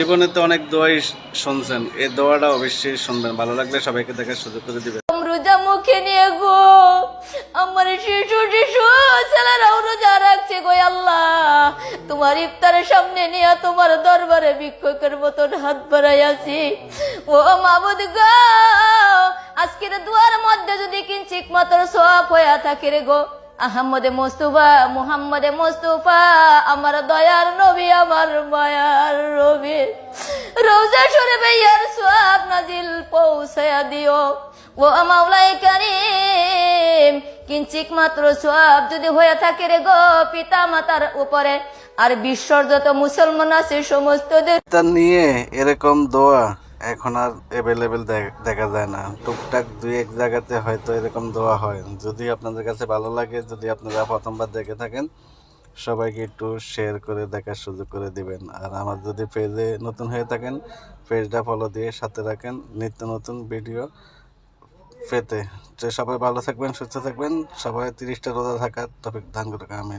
জীবনে তো অনেক দোয়াই শুনছেন, এই দোয়াটা অবশ্যই শুনবেন। ভালো লাগলে সবাইকে দেখার সুযোগ করে দিবেন। রোজা মুখে নিয়ে গো আমার শিশু শিশু ছেলেরাও রোজা রাখছে গো আল্লাহ, তোমার ইফতারের সামনে নিয়ে তোমার দরবারে ভিক্ষুকের মতন হাত বাড়াই আছি। ও মাবুদ গো, আজকের দুয়ার মধ্যে যদি কিঞ্চিত মাত্র সওয়াব হইয়া থাকে রে গো, আহমদে মোস্তফা মুহাম্মদে মোস্তফা আমার দয়ার নবী আমার মায়ার নবী রোজা শরীফে ইয়ার সওয়াব নাজিল পৌঁছায়া দিও। ও মাওলাই কারীম, কিঞ্চিত মাত্র সওয়াব যদি হয়ে থাকে রে গো পিতা মাতার উপরে আর বিশ্বর যত মুসলমান আছে সমস্তদের তা নিয়ে এরকম দোয়া এখন আর অ্যাভেলেবেল দেখা যায় না। টুকটাক দুই এক জায়গাতে হয়তো এরকম দোয়া হয়। যদি আপনাদের কাছে ভালো লাগে, যদি আপনারা প্রথমবার দেখে থাকেন, সবাইকে একটু শেয়ার করে দেখার সুযোগ করে দিবেন। আর আমার যদি পেজে নতুন হয়ে থাকেন, পেজটা ফলো দিয়ে সাথে রাখেন নিত্য নতুন ভিডিও পেতে। সবাই ভালো থাকবেন, সুস্থ থাকবেন। সবাই 30টা রোজা থাকার তৌফিক দান করুন। আমিন।